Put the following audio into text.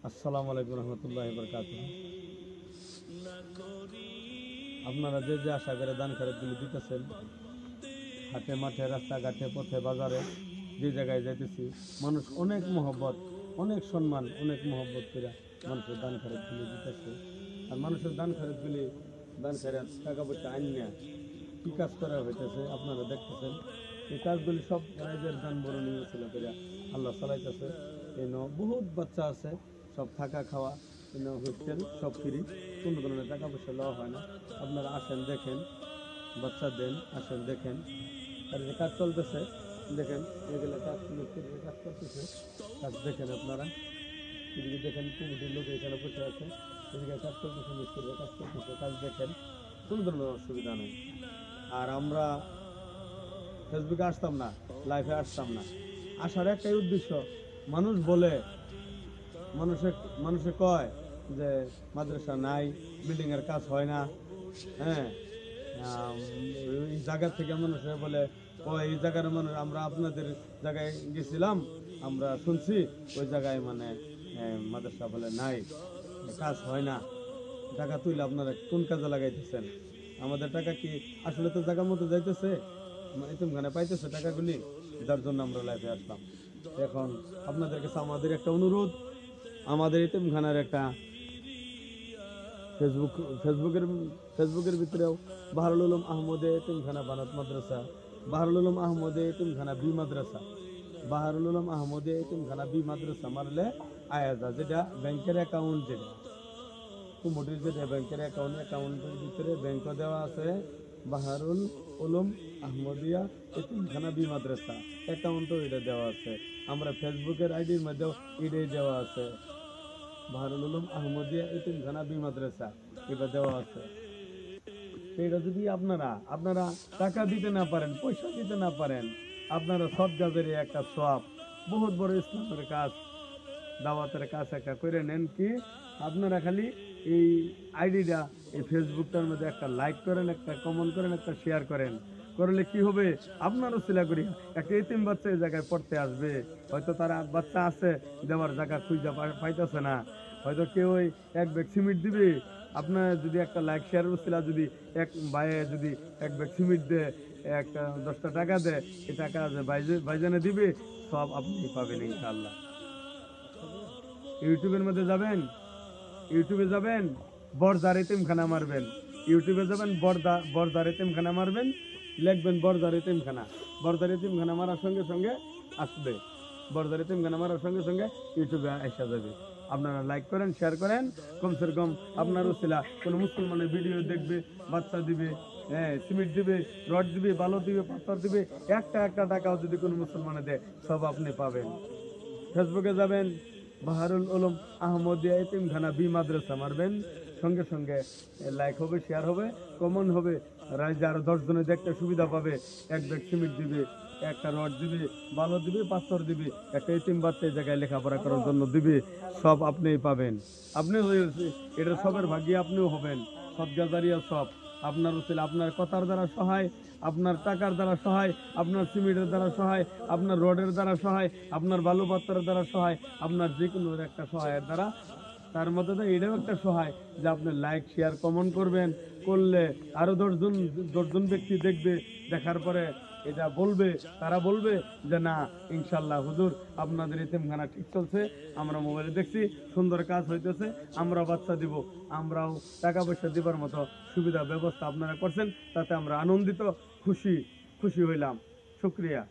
আসসালামু আলাইকুম রহমতুল্লাহি বারাকাতুহু। আপনারা যে যে আশা করে দান খরচগুলি দিতেছেন, হাটে মাঠে রাস্তাঘাটে পথে বাজারে যে জায়গায় যাইতেছি, মানুষ অনেক মহব্বত, অনেক সম্মান, অনেক মহব্বত করে মানুষের দান খরচগুলি দিতেছে। আর মানুষের দান খরচগুলি দান খরচ টাকা পয়সা আইনা কী কাজ করা হইতেছে আপনারা দেখতেছেন। এই কাজগুলি সব রাইজের দান বরণী ছিল করে আল্লাহ চালাইতেছে। এই বহুত বাচ্চা আছে, সব থাকা খাওয়া হোস্টেল সব ফ্রি, কোনো ধরনের টাকা পয়সা লওয়া হয় না। আপনারা আসেন দেখেন, বাচ্চা দেন, আসেন দেখেন। আর যে কাজ চলতেছে দেখেন, এগুলো কাজ মিস্ত্রিরা কাজ করতেছে, কাজ দেখেন আপনারা। এদিকে দেখেন কমিটির লোক এখানে বসে আছে, এদিকে কাজ করতেছে, মিস্ত্রিরা কাজ করতেছে, কাজ দেখেন, কোনো ধরনের অসুবিধা নেই। আর আমরা ফেসবুকে আসতাম না, লাইভে আসতাম না, আসার একটাই উদ্দেশ্য, মানুষ বলে, মানুষে কয় যে মাদ্রাসা নাই, বিল্ডিংয়ের কাজ হয় না, হ্যাঁ, এই জায়গা থেকে মানুষে বলে ও এই জায়গার মানুষ, আমরা আপনাদের জায়গায় গেছিলাম, আমরা শুনছি ওই জায়গায় মানে মাদ্রাসা বলে নাই, কাজ হয় না। টাকা তুলে আপনারা কোন কাজে লাগাইতেছেন? আমাদের টাকা কি আসলে তো জায়গার মতো যাইতেছে? এতিমখানে পাইতেছে টাকাগুলি? যার জন্য আমরা লাইফে আসলাম। এখন আপনাদের কাছে আমাদের একটা অনুরোধ, আমাদের এতিমখানার একটা ফেসবুকের ভিতরেও বাহরুল উলুম আহমদে এতিমখানা বানাত মাদ্রাসা, বাহরুল উলুম আহমদে এতিমখানা বি মাদ্রাসা, বাহরুল উলুম আহমদে এতিমখানা বি মাদ্রাসা মারলে আয়াজা, যেটা ব্যাংকের অ্যাকাউন্ট, যেটা কুমুটির যেটা ব্যাংকের অ্যাকাউন্টের ভিতরে ব্যাংকও দেওয়া আছে, বাহরুল উলুম আহমদিয়া এতিমখানা বি মাদ্রাসা অ্যাকাউন্টও এটা দেওয়া আছে। আমরা ফেসবুকের আইডির মধ্যেও এটাই দেওয়া আছে, বাহরুল উলুম আহমদিয়া এতিমখানা বি মাদ্রাসা এটা দেওয়া আছে। এটা যদি আপনারা টাকা দিতে না পারেন, পয়সা দিতে না পারেন, আপনারা সৎ কাজের একটা সওয়াব, বহুত বড় ইসলামের কাজ, দাওয়াতের কাজ একটা করে নেন। কি আপনারা খালি এই আইডিটা, এই ফেসবুকটার মধ্যে একটা লাইক করেন, একটা কমেন্ট করেন, একটা শেয়ার করেন, করলে কি হবে, আপনারও সিলা করি একটা এতিম বাচ্চা এই জায়গায় পড়তে আসবে। হয়তো তারা বাচ্চা আছে, দেওয়ার জায়গা খুঁজে পাইতেছে না, হয়তো কেউ ওই এক ব্যাগ সিমেন্ট দিবে, আপনার যদি একটা লাইক শেয়ার উসিলা যদি এক ভাইয়ে যদি এক ব্যাগ সিমেন্ট দেয়, একটা 10টা টাকা দেয়, এই টাকা ভাইজানে দিবে, সব আপনি পাবেন ইনশাআল্লাহ। ইউটিউবের মধ্যে যাবেন, ইউটিউবে যাবেন, বরজার এতিমখানা মারবেন, ইউটিউবে যাবেন, বরজার এতিমখানা মারবেন, লিখবেন বরজার এতিমখানা, বরজার এতিমখানা মারার সঙ্গে সঙ্গে আসবে, বরজার এতিমখানা মারার সঙ্গে সঙ্গে ইউটিউবে আসা যাবে। আপনারা লাইক করেন, শেয়ার করেন, কমসে কম আপনার উসিলা কোনো মুসলমানের ভিডিও দেখবে, বাচ্চা দিবে, হ্যাঁ, সিমেন্ট দিবে, রড দিবে, বালু দিবে, পাথর দিবে, একটা টাকাও যদি কোনো মুসলমানে দেয়, সব আপনি পাবেন। ফেসবুকে যাবেন, বাহরুল উলুম আহমদিয়া এতিমখানা বি মাদ্রাসা মারবেন, সঙ্গে সঙ্গে লাইক হবে, শেয়ার হবে, কমন হবে, রাইজে আরো 10 জনে দেখতে সুবিধা পাবে। এক ব্যাগ সিমেন্ট দিবে, একটা রড দিবে, বালু দিবে, পাথর দিবে, একটা এতিম বাচ্চা এই জায়গায় লেখাপড়া করার জন্য দিবে, সব আপনিই পাবেন। আপনি এটা সবের ভাগ্যে আপনিও হবেন, সদগাজারিয়া সব আপনার উচিত, আপনার কথার দ্বারা সহায়, আপনার টাকার দ্বারা সহায়, আপনার সিমেন্টের দ্বারা সহায়, আপনার রডের দ্বারা সহায়, আপনার বালু পাথরের দ্বারা সহায়, আপনার যে কোনো একটা সহায়ের দ্বারা, তার মধ্যে এটাও একটা সহায় যে আপনি লাইক শেয়ার কমেন্ট করবেন, করলে আরো 10জন ব্যক্তি দেখবে, দেখার পরে এটা বলবে, তারা বলবে যে না ইনশাল্লাহ হুজুর আপনাদের এতিমখানা ঠিক চলছে, আমরা মোবাইলে দেখছি সুন্দর কাজ হইতেছে, আমরা বাচ্চা দিব, আমরাও টাকা পয়সা দিবার মতো সুবিধা ব্যবস্থা আপনারা করছেন, তাতে আমরা আনন্দিত, খুশি হইলাম। শুকরিয়া।